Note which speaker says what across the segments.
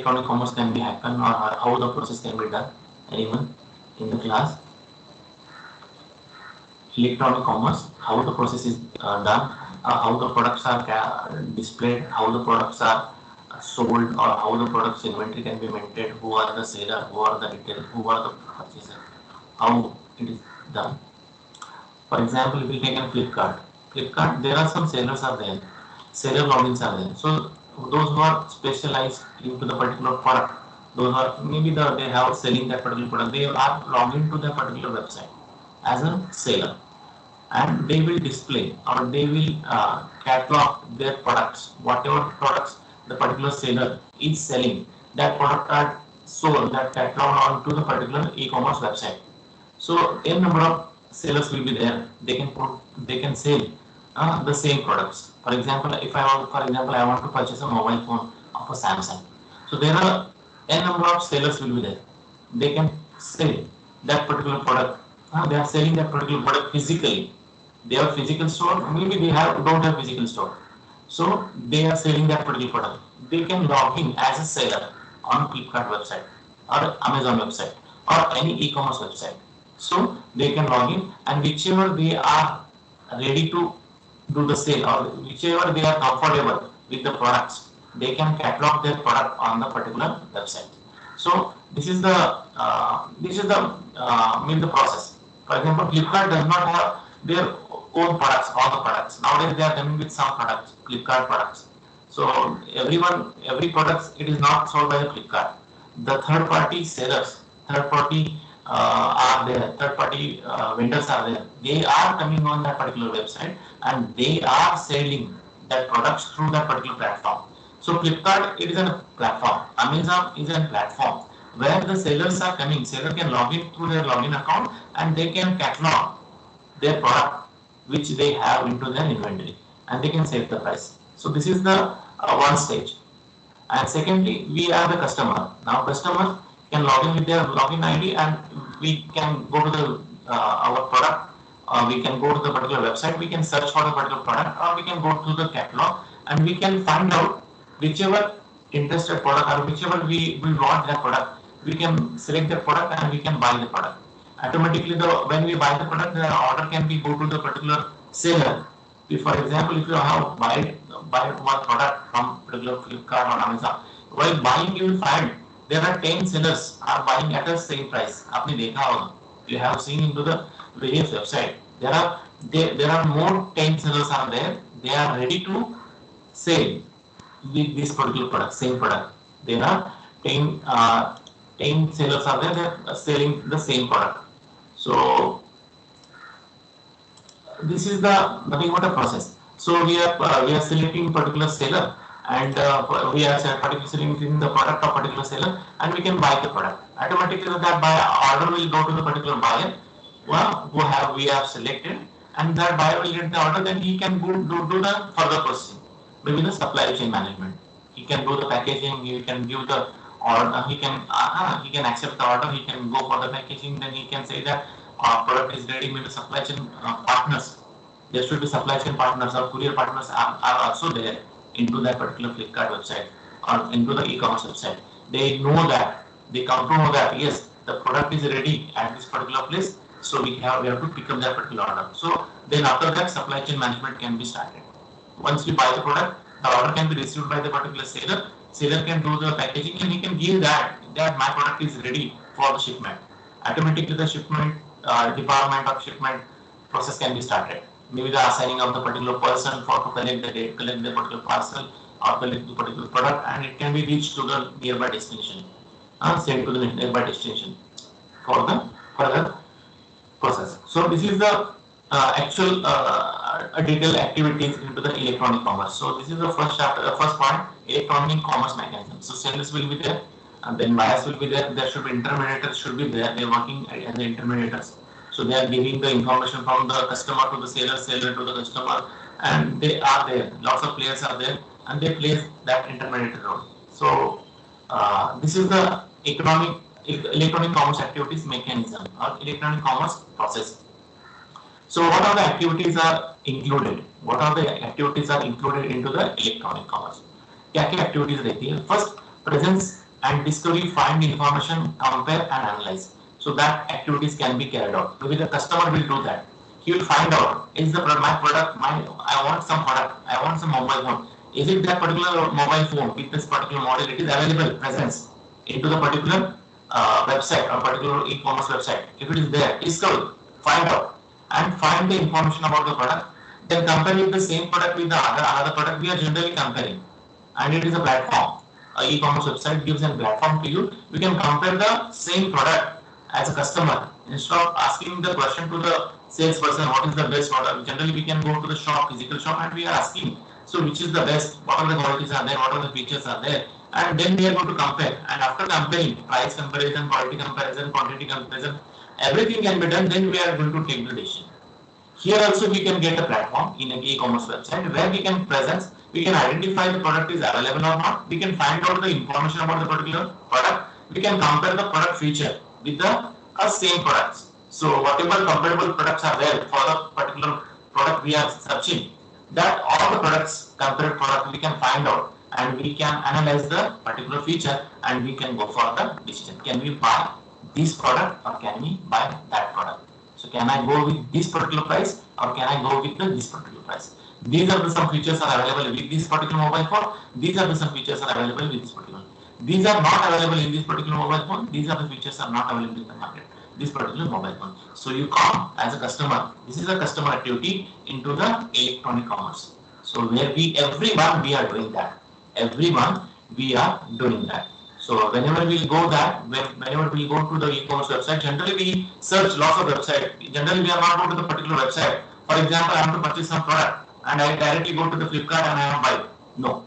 Speaker 1: electronic commerce can be happen or how the process can be done? Anyone in the class? Electronic commerce, how the process is done, how the products are displayed, how the products are sold, or how the products inventory can be maintained, who are the seller, who are the retailer, who are the purchaser, how it is done. For example, if we take a Flipkart, Flipkart, there are some sellers are there, seller logins are there. So those who are specialized into the particular product, those are maybe they have selling that particular product, they are logged into the particular website as a seller, and they will display or they will catalog their products, whatever products the particular seller is selling, that product are sold, that catalog onto the particular e-commerce website. So n number of sellers will be there. They can sell the same products. For example, if I want, for example, I want to purchase a mobile phone of a Samsung. So there are n number of sellers will be there. They can sell that particular product. They are selling that particular product physically. They have physical store. Maybe they don't have physical store. So they are selling that particular product. They can log in as a seller on Flipkart website or Amazon website or any e-commerce website. So they can log in, and whichever they are ready to do the sale or whichever they are comfortable with the products, they can catalog their product on the particular website. So this is the mean the process. For example, Flipkart does not have their own products, all the products. Nowadays they are coming with some products, Flipkart products. So every product, it is not sold by the Flipkart. The third party sellers, third party are there, third party vendors are there. They are coming on that particular website and they are selling that products through that particular platform. So Flipkart, it is a platform. Amazon is a platform where the sellers are coming. Seller can log in through their login account and they can catalog their product which they have into their inventory, and they can save the price. So this is the one stage. And secondly, we are the customer. Now customer can log in with their login ID and we can go to the our product. We can go to the particular website. We can search for the particular product, or we can go to the catalog and we can find out whichever interested product or whichever we want that product. We can select the product and we can buy the product. Automatically, when we buy the product, the order can be go to the particular seller. If, for example, if you have buy one product from particular Flipkart or Amazon, while buying you will find there are 10 sellers are buying at the same price. आपने देखा होगा. You have seen into the various website. There are more 10 sellers are there. They are ready to sell with this particular product, same product. There are 10 sellers are there. They are selling the same product. So this is the nothing but a process. So we are selecting particular seller, and we are selecting the product of particular seller, and we can buy the product. Automatically that order will go to the particular buyer who we have selected, and that buyer will get the order. Then he can do the further processing, maybe the supply chain management. He can do the packaging. He can give the order. He can accept the order. He can go for the packaging. Then he can say that product is ready. Maybe supply chain partners. There should be supply chain partners or courier partners are also there into that particular Flipkart website or into the e-commerce website. They know that, they come to know that yes, the product is ready at this particular place, so we have to pick up that particular order. So then after that, supply chain management can be started. Once we buy the product, the order can be received by the particular seller. Seller can do the packaging and he can give that my product is ready for the shipment. Automatically the shipment department of shipment process can be started. Maybe the assigning of the particular person to collect the particular parcel or collect the particular product, and it can be reached to the nearby destination, sent to the nearby destination for the further process. So this is the actual detailed activities into the electronic commerce. So this is the first chapter, the first part, electronic commerce mechanism. So sellers will be there, and then buyers will be there. There should be intermediators should be there. They are working as the intermediators. So they are giving the information from the customer to the seller, seller to the customer, and they are there. Lots of players are there, and they play that intermediate role. So this is the electronic commerce activities mechanism or electronic commerce process. So what are the activities are included? What are the activities are included into the electronic commerce? क्या क्या activities रहती है? First, presence and discovery, find information, compare and analyze. So that activities can be carried out. Maybe the customer will do that. He will find out, is the my product, I want some product, I want some mobile phone. Is it that particular mobile phone with this particular model, it is available, presence into the particular website or particular e-commerce website. If it is there, discover, find out and find the information about the product. Then compare with the same product with the another product. We are generally comparing, and it is a platform. A e-commerce website gives a platform to you. We can compare the same product as a customer. Instead of asking the question to the salesperson, what is the best product? Generally, we can go to the shop, physical shop, and we are asking, so which is the best? What are the qualities are there? What are the features are there? And then we are going to compare. And after comparing, price comparison, quality comparison, quantity comparison, everything can be done. Then we are going to take the decision. Here also we can get a platform in an e-commerce website where we can presence, we can identify the product is available or not. We can find out the information about the particular product. We can compare the product feature with the same products. So whatever comparable products are there for the particular product we are searching, that all the products, compared product, we can find out and we can analyze the particular feature and we can go for the decision. Can we buy this product or can we buy that product? So can I go with this particular price or can I go with this particular price? These are the some features are available with this particular mobile phone. These are the some features are available with this particular. These are not available in this particular mobile phone. These are the features are not available in the market. This particular mobile phone. So you come as a customer. This is a customer activity into the electronic commerce. So where we every month we are doing that. Every month we are doing that. So whenever we go that, whenever we go to the e-commerce website, generally we search lots of websites. Generally we are not going to the particular website. For example, I want to purchase some product and I directly go to the Flipkart and I am buy. No,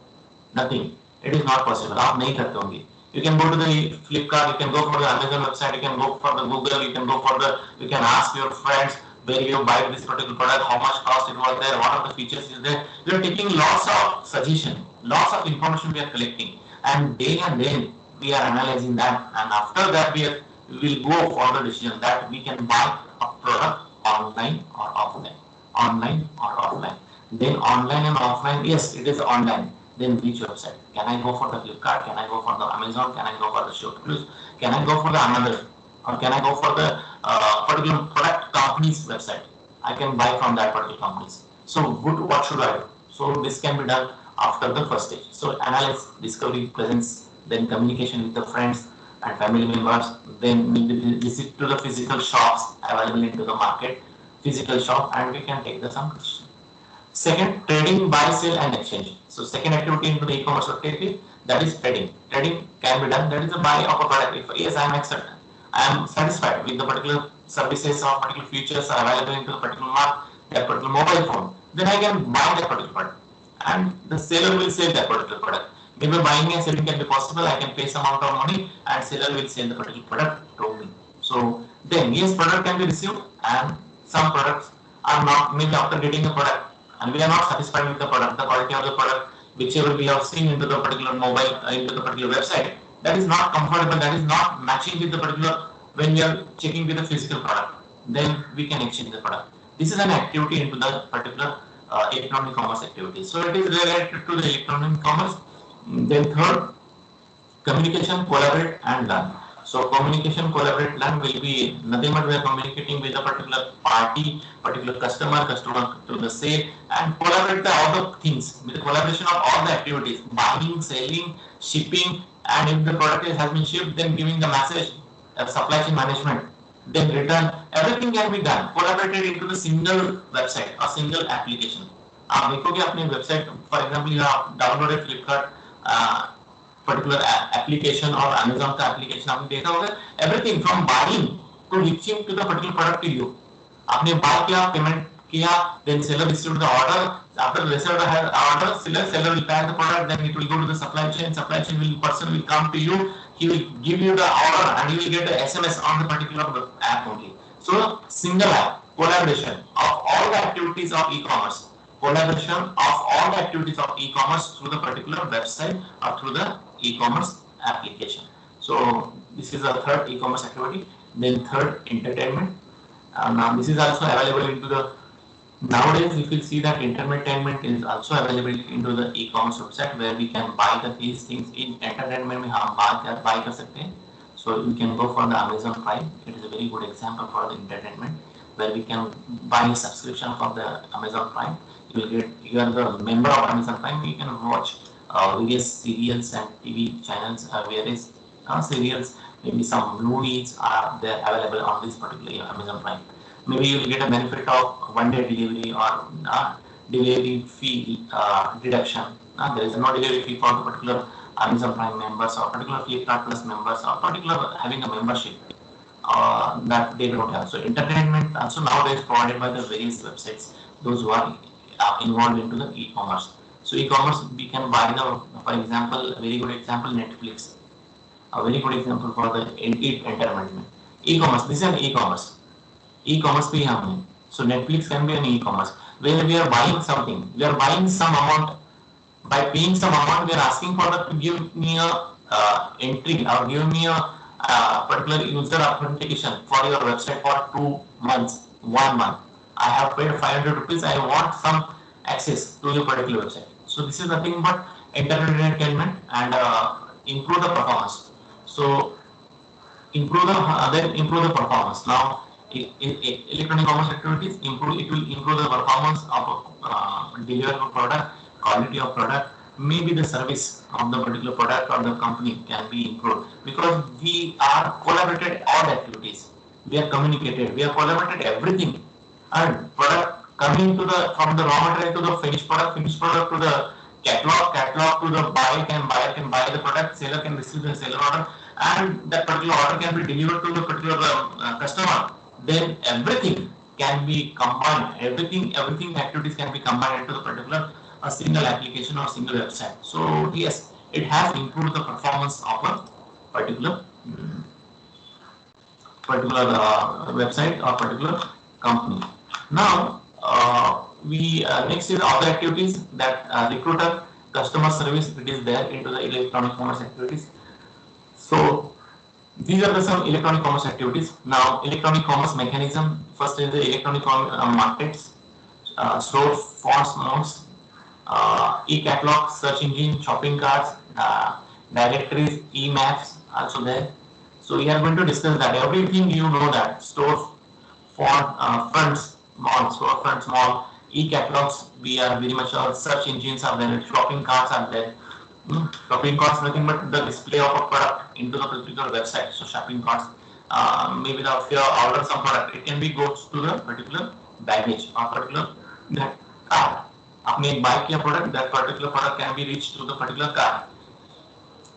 Speaker 1: nothing. It is not possible. आप नहीं करते होंगे. You can go to the Flipkart, you can go for the Amazon website, you can go for the Google, you can go for the, you can ask your friends where you buy this particular product, how much cost it was there, what are the features is there. We are taking lots of suggestion, lots of information we are collecting, and day and day we are analyzing that, and after that we will go for the decision that we can buy a product online or offline. Online or offline. Then online and offline, yes, it is online. Then which website? Can I go for the Flipkart? Can I go for the Amazon? Can I go for the Shopify? Can I go for the another? Or can I go for the particular product company's website? I can buy from that particular companies. So what should I do? So this can be done after the first stage. So analyze, discovery, presence, then communication with the friends and family members, then visit to the physical shops available into the market, physical shop, and we can take the some decision. Second, trading, buy, sell and exchange. So second activity into the e-commerce activity, that is trading. Trading can be done, that is the buy of a product. If yes, I am satisfied with the particular services or particular features are available into the particular mark, that particular mobile phone, then I can buy that particular product. And the seller will sell that particular product. Maybe buying and selling can be possible, I can pay some amount of money and seller will sell the particular product to me. So then yes, product can be received and some products are not, maybe after getting a product, and we are not satisfied with the product, the quality of the product, whichever we have seen into the particular mobile, into the particular website, that is not comfortable, that is not matching with the particular, when we are checking with the physical product, then we can exchange the product. This is an activity into the particular electronic commerce activity. So it is related to the electronic commerce. Then third, communication, collaborate and learn. So communication, collaborate, learn will be nothing but we are communicating with a particular party, particular customer to the sale, and collaborate all the things with the collaboration of all the activities, buying, selling, shipping, and if the product has been shipped, then giving the message, supply chain management, then return, everything can be done, collaborated into the single website or single application. आप देखोगे अपने website, for example, you have downloaded Flipkart particular application or Amazon का application आपने देखा होगा, everything from buying to reaching to the particular product to you. आपने buy किया, payment किया, then seller received the order. After the seller has order, seller will pack the product, then it will go to the supply chain. Supply chain person will come to you. He will give you the order and you will get the SMS on the particular app only. So single app, collaboration of all the activities of e-commerce. Collaboration of all the activities of e-commerce through the particular website or through the e-commerce application. So this is the third e-commerce activity. Then third, entertainment. Now this is also available into the Nowadays, if you see that entertainment is also available into the e-commerce website where we can buy these things in entertainment में हम buy कर सकते हैं. So you can go for the Amazon Prime. It is a very good example for the entertainment where we can buy a subscription for the Amazon Prime. You are the member of Amazon Prime. You can watch various serials and TV channels, various serials, maybe some movies are there available on this particular Amazon Prime. Maybe you will get a benefit of one day delivery or delivery fee deduction. There is no delivery fee for the particular Amazon Prime members or particular Flipkart Plus members or particular having a membership that they don't have. So entertainment also nowadays provided by the various websites, those who are involved into the e-commerce. So e-commerce we can buy the, for example, a very good example Netflix, a very good example for the entertainment. E-commerce, this is an e-commerce. E-commerce भी हमने. So Netflix can be an e-commerce where we are buying something. We are buying some amount. By paying some amount, we are asking for the to give me a entry or give me a particular user authentication for your website for 2 months, 1 month. I have paid 500 rupees. I want some access to your particular website. So this is nothing but entertainment and improve the performance. So improve the performance. Now electronic commerce activities improve. It will improve the performance of deliverable product, quality of product, maybe the service of the particular product or the company can be improved because we are collaborated all activities. We are communicated. We are collaborated everything, and product coming to the from the raw material to the finished product to the catalog to the buyer can buy the product, seller can receive the seller order, and that particular order can be delivered to the particular customer. Then everything can be combined. Everything activities can be combined into the particular a single application or single website. So yes, it has improved the performance of a particular website or particular company. Now we next is other activities that recruiter, customer service. It is there into the electronic commerce activities. So these are the some electronic commerce activities. Now electronic commerce mechanism. First is the electronic markets, store fonts, modes, e-catalog, search engine, shopping carts, directories, e-maps also there. So we are going to discuss that. Everything you know that store fronts, mall, e-catalogs, we are very much search engines are there, shopping carts are there. Shopping carts nothing but the display of a product into the particular website. So shopping carts, maybe if you order some product, it can be goes to the particular baggage or particular that cart. आपने एक buy किया product, that particular product can be reached to the particular cart.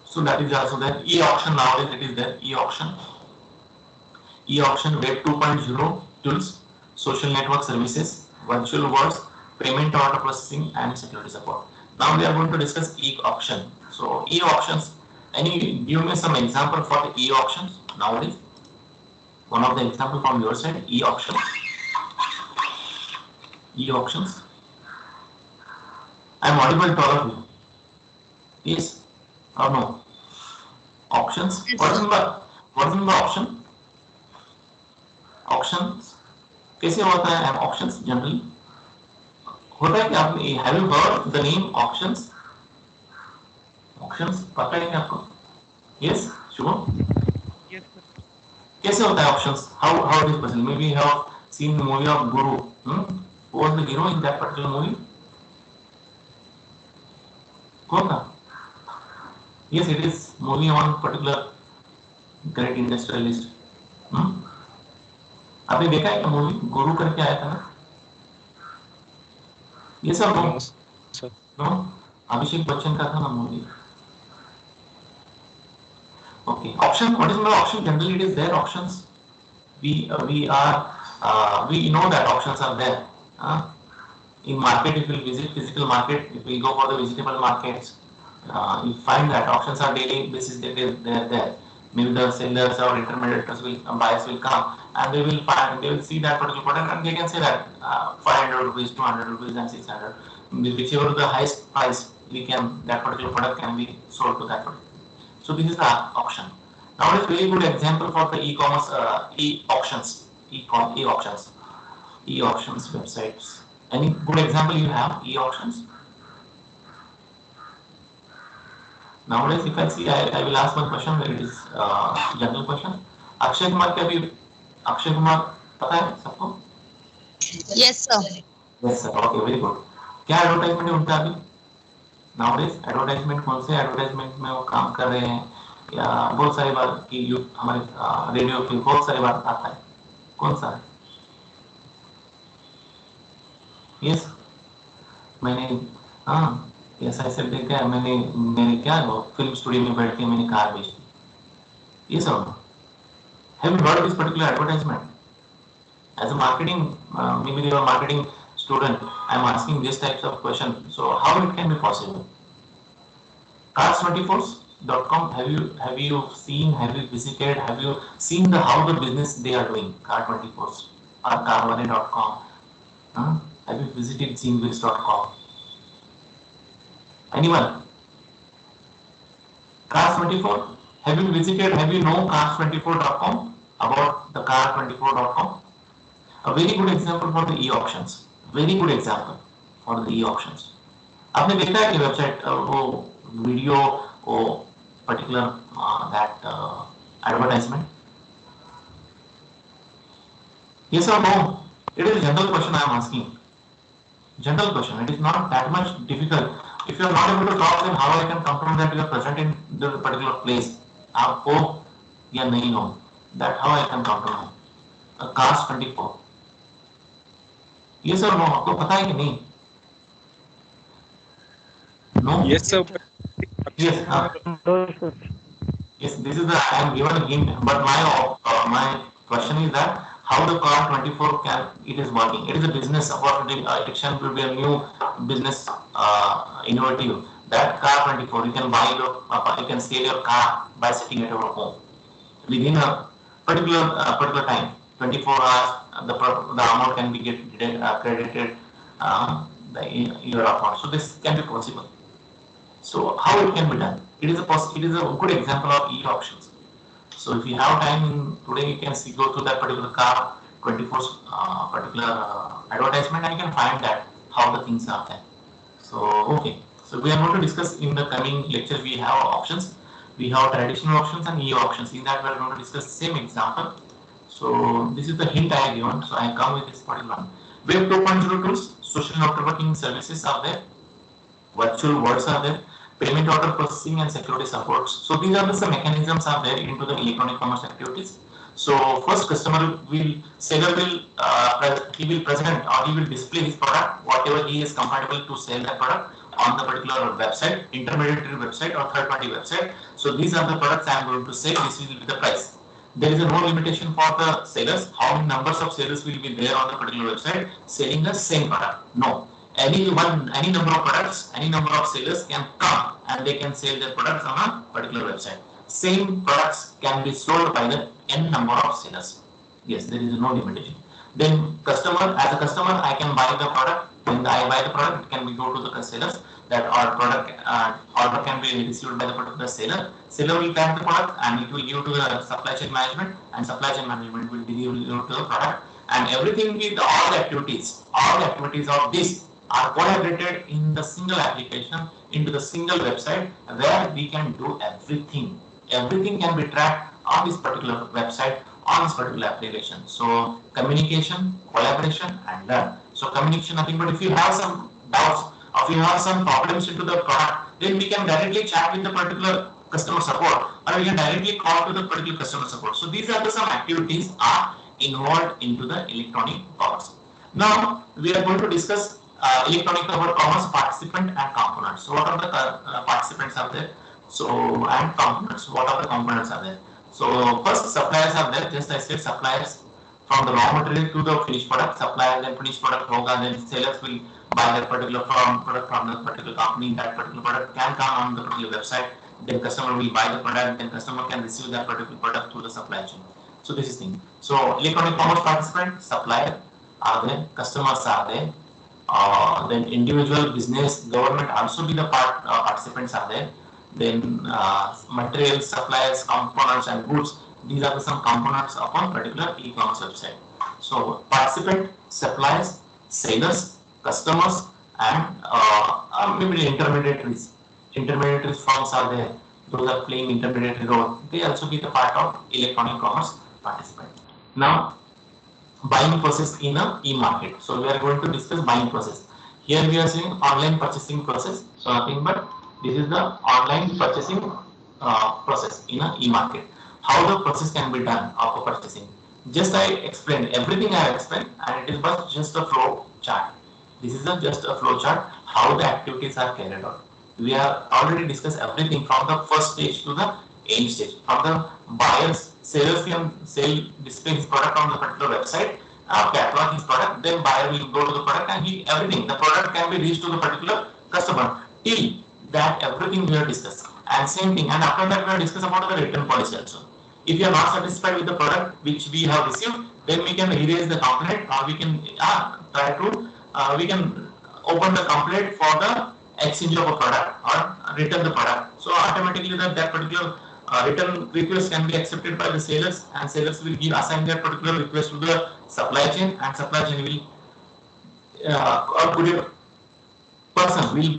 Speaker 1: So that is also there. E-auction nowadays it is there. E-auction, Web 2.0 tools, social network services, virtual worlds, payment order processing, and security support. Now we are going to discuss e-auction. So e-auctions. Give me some example for the e-auctions nowadays. One of the example from your side, e-auction. E-auctions. I am audible to all of you. Yes or no? Auctions. What is the auction? Auctions. कैसे होता है auctions generally? होता है कि आपने have you heard the name auctions? Auctions पता है क्या आपको? Yes, Shubham?
Speaker 2: Yes, sir.
Speaker 1: कैसे होता है auctions? How it is possible? Maybe you have seen the movie of Guru. Who was the hero in that particular movie? कौन था? Yes, it is movie on particular great industrialist. आपने देखा है क्या movie गुरु करके आया था ना? ये सब नो अभिषेक बच्चन का था ना movie. Okay, auction. What is the auction? Generally, it is there auctions. We know that auctions are there. In market, if we visit physical market, if we go for the vegetable markets, you find that auctions are daily basis. They are there. Maybe the sellers or intermediaries buyers will come and they will see that particular product and they can say that 500 rupees, 200 rupees, and 600, whichever the highest price that particular product can be sold to that product. So this is the auction. Now it is very good example for the e-commerce e-auctions websites. Any good example you have, e-auctions? Nowadays, if I see, I will ask one question where it is general question. Akshay Kumar के अभी अक्षय कुमार पता है सबको?
Speaker 2: Yes, sir.
Speaker 1: Yes sir. Okay, very good. क्या advertisement है उनका अभी? Nowadays advertisement कौन से एडवर्टाइजमेंट में वो काम कर रहे हैं या बहुत सारी बार की हमारे रेडियो पे बहुत सारी बार आता है, कौन सा है? यस मैंने हाँ ऐसा ऐसे देखा है मैंने, मेरे क्या वो फिल्म स्टूडियो में बैठ के मैंने कार बेची, ये सब। Have you heard this particular advertisement? As a marketing, maybe you are a marketing student, I am asking this types of question. So how it can be possible? Cars24.com, have you seen, have you visited, have you seen the how the business they are doing? Car24 or carvane.com. Huh? Have you visited zinwheels.com? Anyone? Cars24. Have you visited? Have you known cars24.com about the car24.com? A very good example for the e-auctions. Very good example for the e-auctions. आपने देखा है कि website वो video वो particular that advertisement? Yes or no? It is a general question I am asking. General question. It is not that much difficult. If you are not able to talk, then how I can confirm that you are present in the particular place? आप हो या नहीं हो? That how I can confirm. Cars24. Yes or no? आपको पता है कि नहीं? No.
Speaker 3: Yes, sir.
Speaker 1: Yes. Yes. This is the I am given a hint, but my question is that how the Car24 can it is working. It is a business opportunity. It can be a new business innovative. That Car24 you can buy you can sell your car by sitting at your home within a particular time. 24 hours the amount can be credited your account. So this can be possible. So how it can be done? It is a good example of e-auctions. So if you have time today, you can go to that particular Car24 particular advertisement and you can find that how the things are there. So okay, so we are going to discuss in the coming lecture. We have options, we have traditional auctions and e-auctions. In that we are going to discuss the same example. So this is the hint I have given. So I come with this particular one. Web 2.0 tools, social networking services are there, virtual worlds are there, payment order processing and security supports. So these are the some mechanisms are there into the electronic commerce activities. So first seller will he will present or he will display his product whatever he is comfortable to sell that product on the particular website, intermediary website or third party website. So these are the products I am going to sell. This will be the price. There is no limitation for the sellers. How many numbers of sellers will be there on the particular website selling the same product? No. Any number of products, any number of sellers can come and they can sell their products on a particular website. Same products can be sold by the n number of sellers. Yes, there is no limitation. Then as a customer, I can buy the product. When I buy the product, it can be go to the sellers. That our product order can be received by the particular seller. Seller will pack the product and it will give to the supply chain management, and supply chain management will deliver to the product. And everything with all the activities of this are collaborated in the single application into the single website where we can do everything. Everything can be tracked on this particular website, on this particular application. So communication, collaboration, and learn. So communication, nothing but if you have some doubts or if you have some problems into the product, then we can directly chat with the particular customer support or we can directly call to the particular customer support. So these are the some activities are involved into the electronic commerce. Now we are going to discuss electronic commerce participant and components. So what are the participants are there? So and components. What are the components are there? So first suppliers are there. Just I said suppliers from the raw material to the finished product. Supplier then finished product hoga. Then sellers will buy that particular product from the particular company. That particular product can come on the particular website. Then customer will buy the product. Then customer can receive that particular product through the supply chain. So this is thing. So electronic commerce participant, supplier are there. Customers are there. Then individual, business, government also be the participants are there. Then materials, suppliers, components and goods. These are some components of a particular e-commerce website. So participant, suppliers, sellers, customers and maybe the intermediaries. Intermediaries firms are there. Those are playing intermediary role. They also be the part of electronic commerce participant. Now, buying process in a e-market. So we are going to discuss buying process. Here we are seeing online purchasing process. So nothing but this is the online purchasing process in a e-market. How the process can be done of purchasing. Just I explained everything I have explained, and it is but just a flow chart. This is just a flow chart how the activities are carried out. We have already discussed everything from the first stage to the end stage. From the buyers, sellers can sell display his product on the particular website, catalog his product, then buyer will go to the product and he everything. The product can be reached to the particular customer. Till that everything we have discussed. And same thing, and after that we have discussed about the return policy also. If you are not satisfied with the product which we have received, then we can erase the complaint or we can try to we can open the complaint for the exchange of a product or return the product. So automatically that particular return request can be accepted by the sellers, and sellers will assign their particular request to the supply chain, and supply chain will or courier person will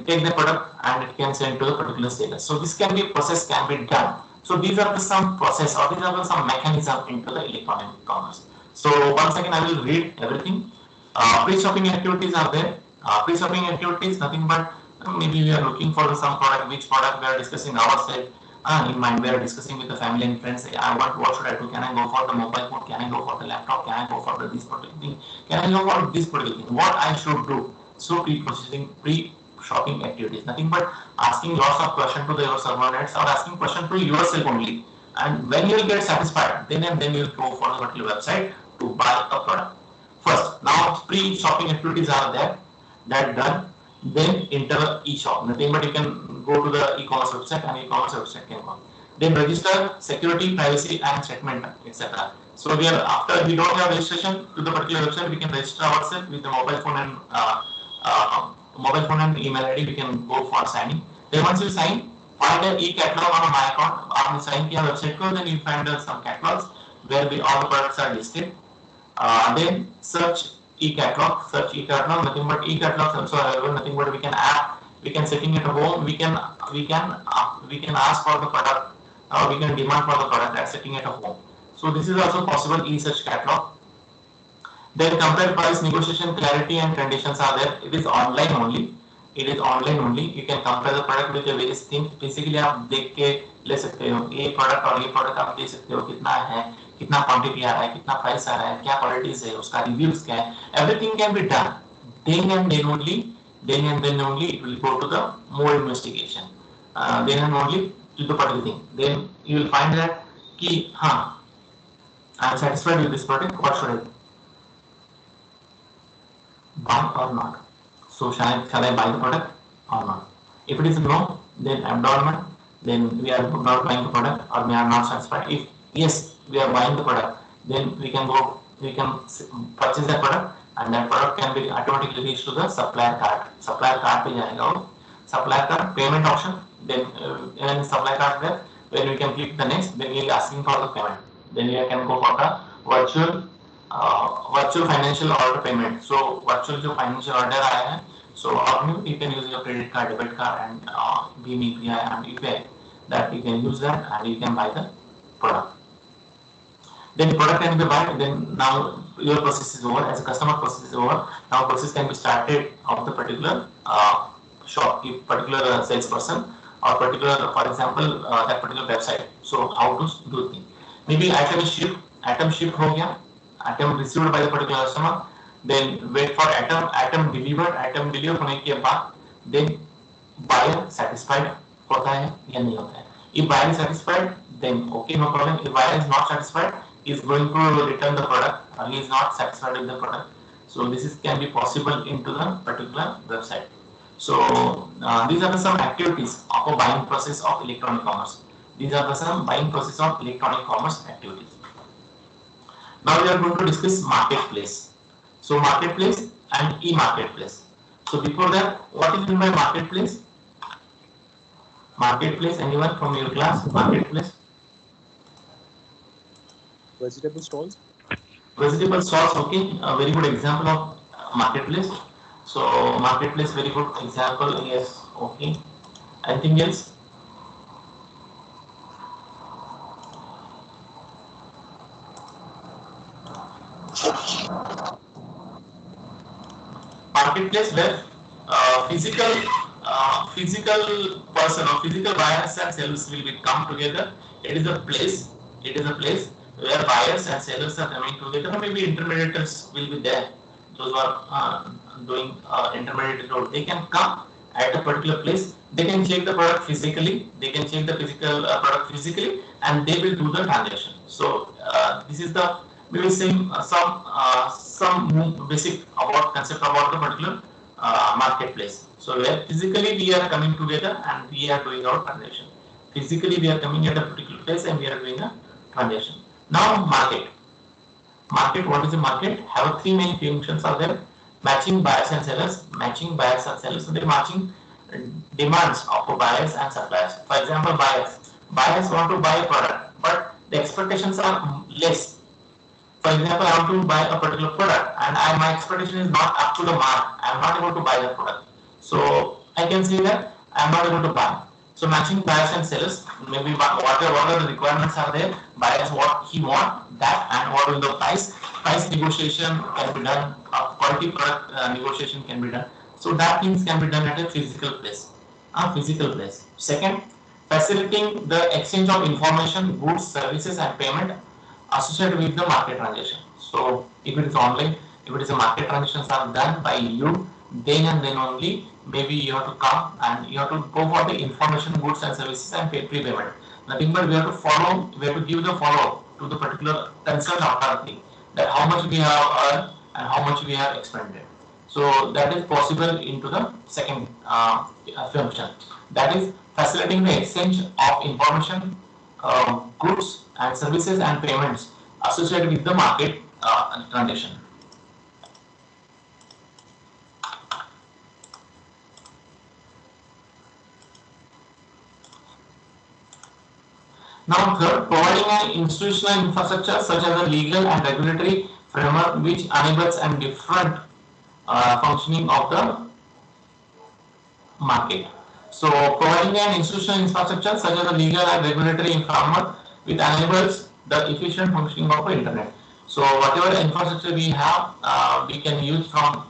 Speaker 1: take the product and it can send to the particular seller. So this can be process can be done. So these are the some process or these are the some mechanism into the electronic commerce. So once again I will read everything. Pre-shopping activities are there. Pre-shopping activities nothing but maybe we are looking for some product, which product we are discussing ourselves in mind. We are discussing with the family and friends. I want what should I do? Can I go for the mobile phone? Can I go for the laptop? Can I go for the this particular thing? Can I go for this particular thing? What I should do? So pre-processing, pre-shopping activities, nothing but asking lots of questions to your subordinates or asking questions to yourself only. And when you will get satisfied, then and then you will go for the particular website to buy a product. First, now pre-shopping activities are there, that done. Then enter e-shop. Nothing but you can go to the e-commerce website and e-commerce website can go. Then register, security, privacy, and statement, etc. So we are after we don't have registration to the particular website, we can register ourselves with the mobile phone and email ID. We can go for signing. Then once you sign, find an e-catalog on my account. On sign your website code, then you find some catalogs where all the products are listed. Then search e-catalog, nothing but e-catalog also available, nothing but we can app, we can setting it at home, we can ask for the product, we can demand for the product as setting it at home. So this is also possible e-search catalog. Then compare price, negotiation, clarity and conditions are there. It is online only. It is online only. You can compare the product with the various things. Basically आप देख के ले सकते हो ये product और ये product आप देख सकते हो कितना है, कितना क्वांटिटी आ रहा है, कितना प्राइस आ रहा है, क्या क्वालिटीज है, उसका रिव्यूज क्या है. Everything can be done. Then and then only it will go to the more investigation. Then and only to the particular thing. Then you will find that कि हाँ I am satisfied with this product. What should I do? Buy or not? So shall I buy the product or not? If it is no, then abandonment. Then we are not buying the product or we are not satisfied. If yes, we are buying the product, then we can purchase that product, and that product can be automatically reached to the supplier card. Supplier card पे जाएगा वो. Supplier card payment option. Then when supplier card there, when we can click the next, then we are asking for the payment. Then we can go for the virtual financial order payment. So virtual जो financial order आया है, so you can use your credit card, debit card, and Bheem UPI and UPI. That you can use that and you can buy the product. Then product can be bought. Then now your process is over. As a customer process is over. Now process can be started of the particular shop, particular salesperson or particular, for example, that particular website. So how to do things? Maybe item shipped हो गया, item received by the particular customer. Then wait for item delivered होने के बाद then buyer satisfied होता है या नहीं होता है. If buyer is satisfied, then okay, no problem. If buyer is not satisfied, he is going to return the product. He is not satisfied with the product. So this can be possible into the particular website. So these are some activities of a buying process of electronic commerce. These are some buying process of electronic commerce activities. Now we are going to discuss marketplace. So marketplace and e-marketplace. So before that, what is meant by marketplace? Marketplace, anyone from your class? Marketplace?
Speaker 3: Vegetable stalls.
Speaker 1: Vegetable stalls, okay. A very good example of marketplace. So marketplace, very good example. Yes, okay. Anything else? Marketplace where physical person or physical buyers and sellers will be come together. It is a place. It is a place where buyers and sellers are coming together. Or maybe intermediaries will be there. Those who are doing intermediate road, they can come at a particular place. They can check the product physically. They can check the physical product physically, and they will do the transaction. So this is the we will see some basic about concept about the particular marketplace. So where physically we are coming together and we are doing our transaction. Physically we are coming at a particular place and we are doing a transaction. Now market. Market, what is the market? Have three main functions are there. Matching buyers and sellers. Matching buyers and sellers. So they are matching demands of buyers and suppliers. For example, buyers. Buyers want to buy a product, but the expectations are less. For example, I want to buy a particular product and my expectation is not up to the mark. I am not able to buy the product. So I can say that I am not able to buy. So matching buyers and sellers, maybe whatever the requirements are there, buyers what he want that and what will the price. Price negotiation can be done, quality product negotiation can be done. So that things can be done at a physical place. A physical place. Second, facilitating the exchange of information, goods, services and payment associated with the market transaction. So if it is online, if it is a market transactions are done by you, then and then only maybe you have to come and you have to go for the information, goods and services and pay prepayment. Nothing but we have to follow, we have to give the follow to the particular concerned authority that how much we have earned and how much we have expended. So that is possible into the second function. That is facilitating the exchange of information, goods and services and payments associated with the market transaction. Now third, providing an institutional infrastructure such as a legal and regulatory framework which enables and different functioning of the market. So providing an institutional infrastructure such as a legal and regulatory framework which enables the efficient functioning of the internet. So whatever infrastructure we have, we can use from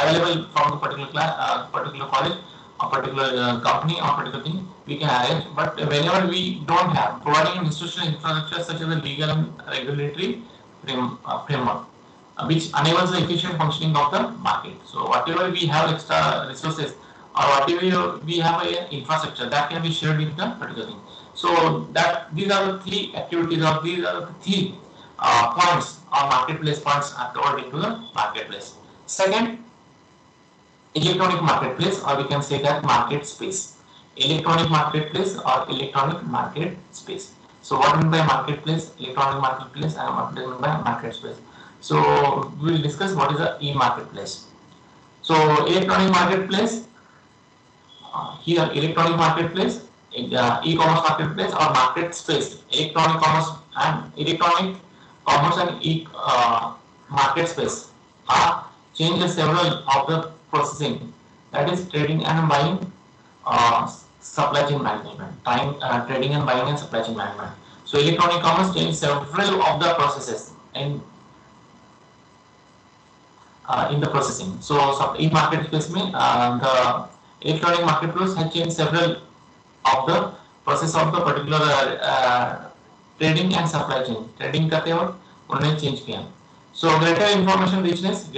Speaker 1: available from the particular class, particular college, a particular company, or particular thing we can arrange. But whenever we don't have, providing an institutional infrastructure such as a legal and regulatory framework which enables the efficient functioning of the market. So whatever we have extra resources or whatever we have a infrastructure that can be shared with the particular thing. So that these are the three activities or these are the three points or marketplace points are covered into the marketplace. Second, electronic marketplace, or we can say that market space. Electronic marketplace or electronic market space. So what mean by marketplace, electronic marketplace, and what mean by market space? So we will discuss what is the e-marketplace. So electronic marketplace, here electronic marketplace, e-commerce marketplace or market space, electronic commerce and market space are changes several of the processing, that is trading and buying, supply chain management, trading and buying and supply chain management. So electronic commerce changes several of the processes in the processing. So in market space में the electronic marketplace has changed several of the process of the particular trading and supply chain. Trading करते वक्त उन्होंने change किया. So greater information richness.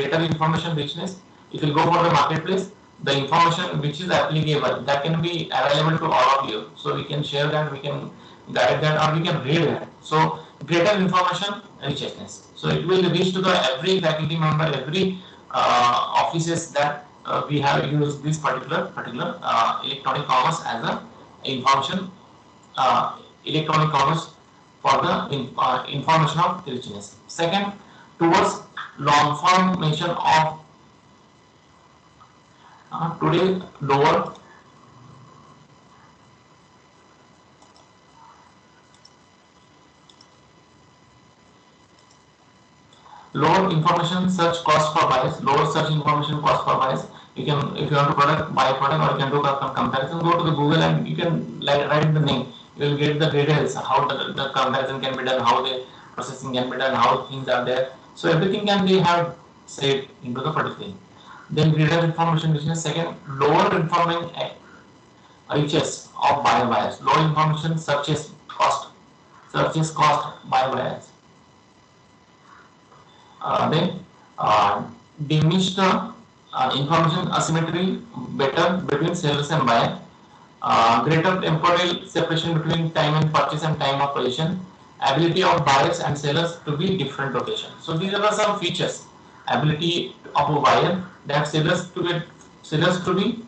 Speaker 1: If you go for the marketplace, the information which is applicable that can be available to all of you. So we can share that, we can guide that, or we can read that. So greater information richness. So it will reach to the every faculty member, every offices that we have used this particular electronic commerce as a information electronic commerce for the information of richness. Second, towards long formation of today lower lower information search cost for buyers, lower search information cost for buyers. You can, if you want to buy a product, or you can do a comparison, go to the Google and you can write the name. You will get the details, how the comparison can be done, how the processing can be done, how things are there. So everything can be have saved into the particular thing. Then greater information richness. Second, lower information riches of buyers. Low information searches cost by buyers. Then diminish the information asymmetry better between sellers and buyer. Greater temporal separation between time and purchase and time of possession. Ability of buyers and sellers to be different locations. So these are some features. Ability of a buyer that sellers to be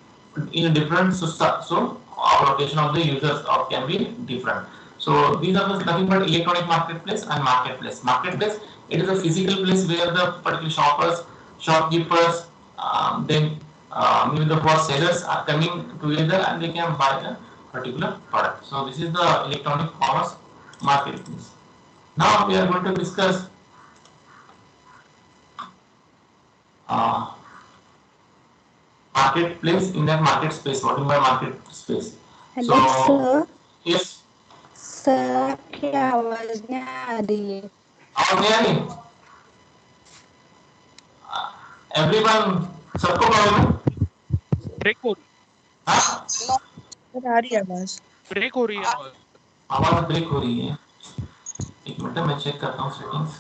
Speaker 1: in a different, so our location of the users can be different. So these are nothing but electronic marketplace and marketplace. Marketplace, it is a physical place where the particular shopkeepers, then maybe the first sellers are coming together and they can buy the particular product. So this is the electronic commerce marketplace. Now we are going to discuss uh, marketplace in that market space. What is my market space?
Speaker 3: Hello
Speaker 1: So
Speaker 3: sir
Speaker 1: yes,
Speaker 3: sir आपकी आवाज नहीं आ रही है
Speaker 1: आवाज नहीं आ रही? Everyone, सबको problem है?
Speaker 4: ब्रेक हो रही
Speaker 1: हाँ,
Speaker 3: सर आ रही है आवाज
Speaker 4: ब्रेक हो रही है आवाज।
Speaker 1: आवाज ब्रेक हो रही है। एक मिनट मैं चेक करता हूँ settings.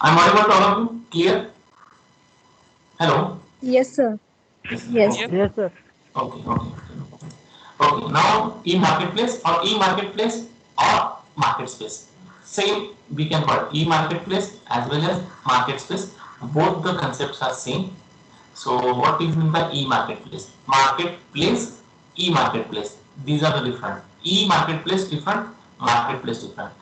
Speaker 1: I'm audible to all of you? Clear? Hello?
Speaker 3: Yes sir
Speaker 1: Yes.
Speaker 3: Yes
Speaker 1: Okay. Okay. Now e-marketplace or market space. Same, we can call e-marketplace as well as market space. Both the concepts are same. So what is meant by e-marketplace? Marketplace, e-marketplace. These are the different. E-marketplace different, marketplace different.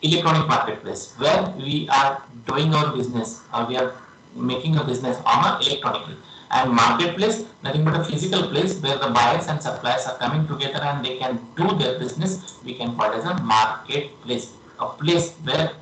Speaker 1: Electronic marketplace, where we are doing our business, or we are making a business on a electronically. And marketplace, nothing but a physical place where the buyers and suppliers are coming together and they can do their business. We can call it as a marketplace, a place where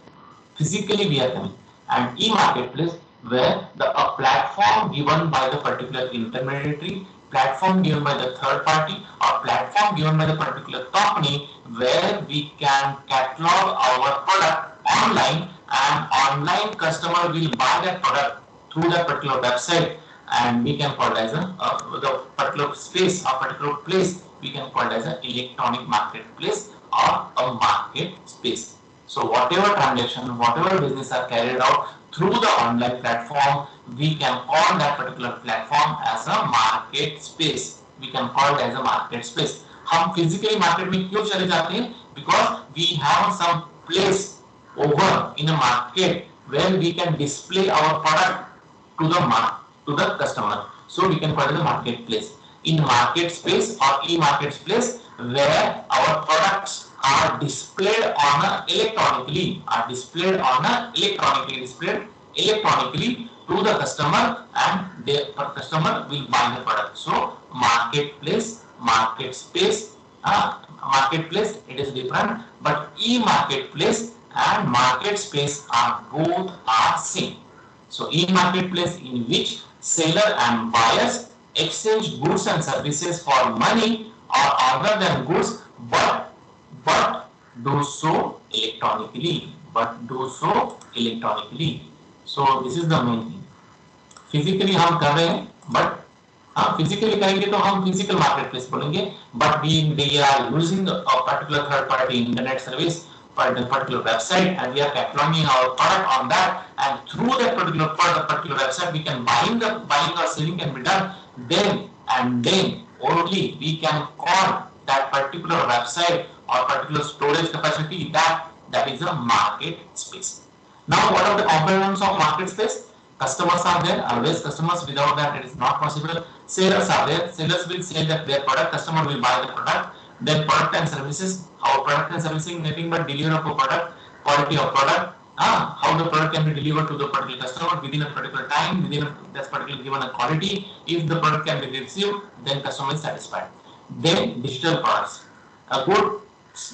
Speaker 1: physically we are coming. And e-marketplace, where a platform given by the particular intermediary, platform given by the third party, or platform given by the particular company, where we can catalog our product online, and online customer will buy that product through that particular website, and we can call it as the particular space or particular place, we can call it as an electronic marketplace or a market space. So whatever transaction, whatever business are carried out through the online platform, we can call that particular platform as a market space. We can call it as a market space. हम physically market में क्यों चले जाते हैं? Because we have some place over in a market where we can display our product to the customer. So we can call it a marketplace. In market space or e-market space, where our products are displayed on a electronically to the customer, and the customer will buy the product. So marketplace, market space, marketplace, it is different, but e-marketplace and market space are both are same. So e-marketplace, in which seller and buyers exchange goods and services for money or other than goods, but do so electronically. So this is the main thing. Physically हम कर रहे हैं, but physically करेंगे तो हम physical marketplace बोलेंगे, but we are using a particular third party internet service for the particular website, and we are cataloging our product on that, and through that particular website we can buying or selling can be done. Then only we can call that particular website or particular storage capacity that is a market space. Now what are the components of market space? Customers are there, always customers, without that it is not possible. Sellers are there, sellers will sell their product, customer will buy the product. Then product and services, our product and servicing, nothing but delivery of a product, quality of product, how the product can be delivered to the particular customer within a particular time, within that particular given a quality. If the product can be received, then customer is satisfied. Then digital products, a good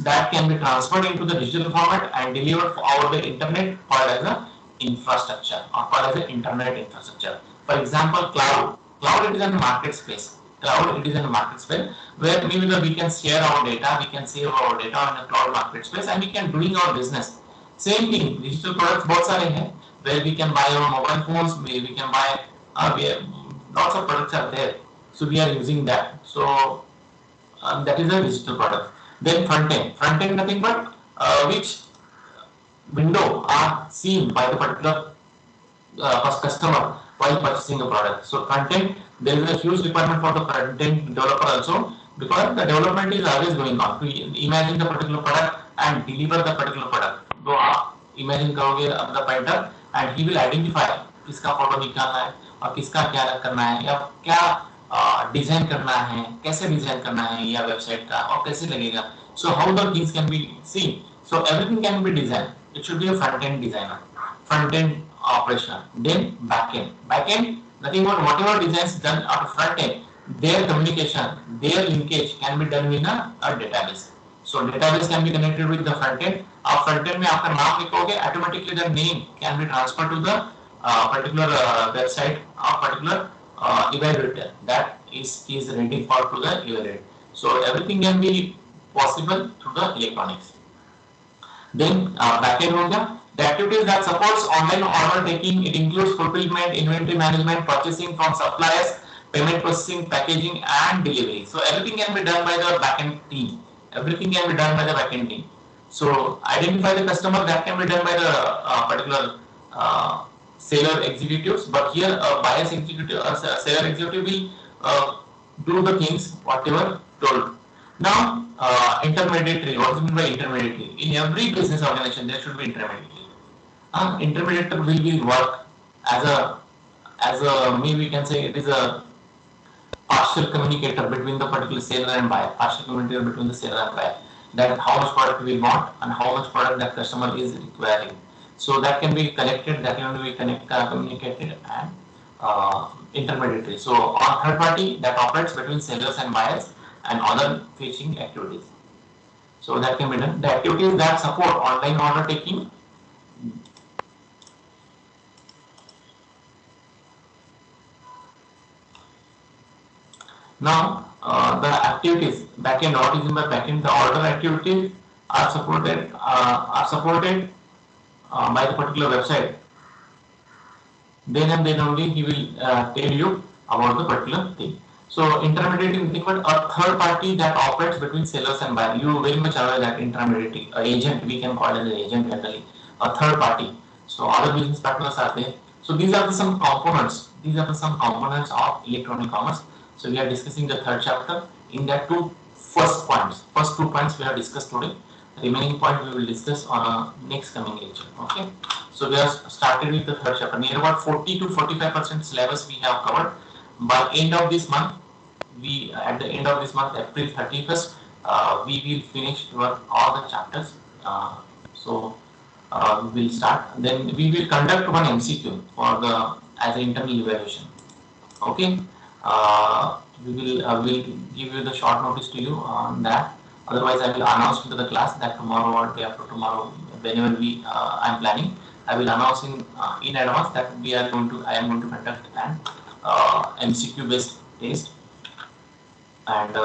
Speaker 1: that can be transferred into the digital format and delivered over the internet, called as a infrastructure or called as an internet infrastructure. For example, cloud. Cloud, it is a market space. Cloud, it is a market space where maybe we can share our data, we can save our data on a cloud market space, and we can doing our business. Same thing, digital products बहुत सारे हैं where we can buy our mobile phones, we can buy lots of products are there, so we are using that. So that is a digital product. Then front end nothing but which window are seen by the particular customer while purchasing a product. So content, there is a huge requirement for the content developer also, because the development is always going on to imagine the particular product and deliver the particular product. तो आप imagine करोगे the painter and he will identify किसका photo निकालना है और किसका क्या करना है या क्या डिजाइन करना है, कैसे डिजाइन करना है या वेबसाइट का और कैसे लगेगा. So how the things can be seen. So everything can be designed. It should be a front end designer, front end operational. Then back end. Back end, nothing but whatever designs done at front end, their communication, their linkage can be done in a database. So database can be connected with the front end. आप front end में आपका नाम लिखोगे, automatically the name can be transferred to the particular website or particular evaluator that is ready for to the evaluate. So everything can be possible through the electronics. Then backend हो गया. The activities that supports online order taking, it includes fulfillment, inventory management, purchasing from suppliers, payment processing, packaging, and delivery. So everything can be done by the backend team. Everything can be done by the backend team. So identify the customer, that can be done by the particular seller executives. But here a buyer's executive, seller executive will do the things whatever told. Now intermediary. What is meant by intermediary? In every business organization, there should be intermediary. Intermediary will work as a maybe we can say it is a partial communicator between the particular seller and buyer, partial communicator between the seller and buyer, that how much product we want and how much product that customer is requiring. So that can be collected, that can be communicated, and intermediary. So on third party that operates between sellers and buyers and other fetching activities. So that can be done. The activities that support online order taking. Now the activities backend, what is in the backend? The order activities are supported by the particular website. Then and then only he will tell you about the particular thing. So intermediary is nothing but a third party that operates between sellers and buyers. You very much aware that intermediary, agent, we can call it an agent generally, a third party. So other business partners are there. So these are some components. These are some components of electronic commerce. So we are discussing the third chapter. In that first two points we have discussed today. The remaining point we will discuss on a next coming lecture. Okay. So we have started with the third chapter. Near about 40 to 45% syllabus we have covered. By end of this month, at the end of this month, April 31st, we will finish all the chapters. So we will start. Then we will conduct one MCQ for the as an internal evaluation. Okay. We will give you the short notice to you on that. Otherwise, I will announce to the class that tomorrow or day after tomorrow, whenever I am planning, I will announce in advance that I am going to conduct an MCQ based test, and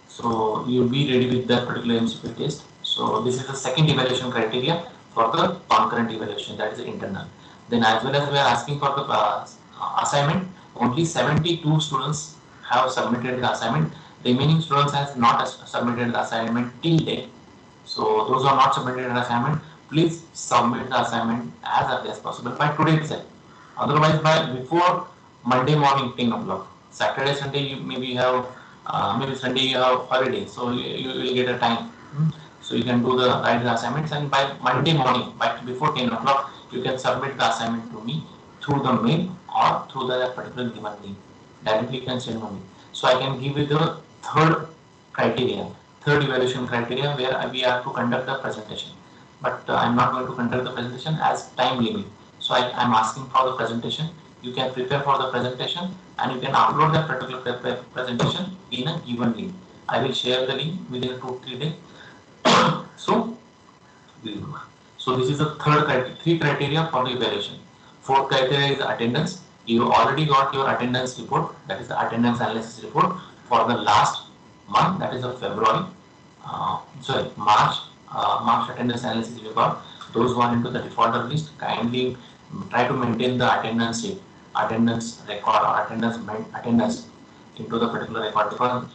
Speaker 1: so you'll be ready with that particular MCQ test. So this is the second evaluation criteria for the concurrent evaluation, that is internal. Then as well as we are asking for the assignment, only 72 students have submitted the assignment. The remaining students has not submitted the assignment till date. So those who are not submitted the assignment, please submit the assignment as early as possible by today itself. Otherwise, by before Monday morning 10 o'clock. Saturday, Sunday, maybe Sunday you have holiday, so you will get a time. So you can write the assignments, and by Monday morning, before 10 o'clock, you can submit the assignment to me through the mail or through the particular given link. Directly you can send to me. So I can give you the third evaluation criteria, where we are to conduct the presentation. but I'm not going to conduct the presentation as time limit. So I'm asking for the presentation. You can prepare for the presentation and you can upload that particular presentation in a given link. I will share the link within 2-3 days. So so this is the three criteria for the evaluation. Fourth criteria is attendance. You already got your attendance report, that is the attendance analysis report for the last month, that is of February. Sorry, March attendance analysis you got. Those who are into the defaulter list, kindly try to maintain the attendance sheet, attendance record or attendance into the particular record, because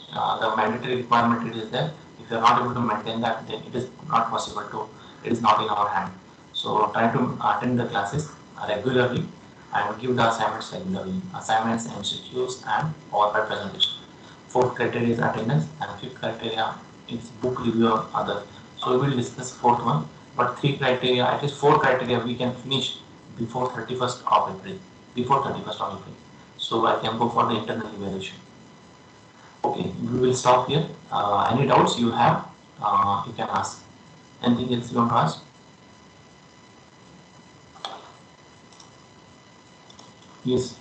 Speaker 1: the mandatory requirement it is there. If you are not able to maintain that, then it is not possible to, it is not in our hand. So try to attend the classes regularly and give the assignments regularly. Assignments, MCQs and PowerPoint presentation. Fourth criteria is attendance and fifth criteria is book review or other. So we will discuss fourth one, but three criteria, at least four criteria we can finish before 31st of April. Before 31st of April. So I can go for the internal evaluation. Okay, we will stop here. Any doubts you have, you can ask. Anything else you want to ask? Yes.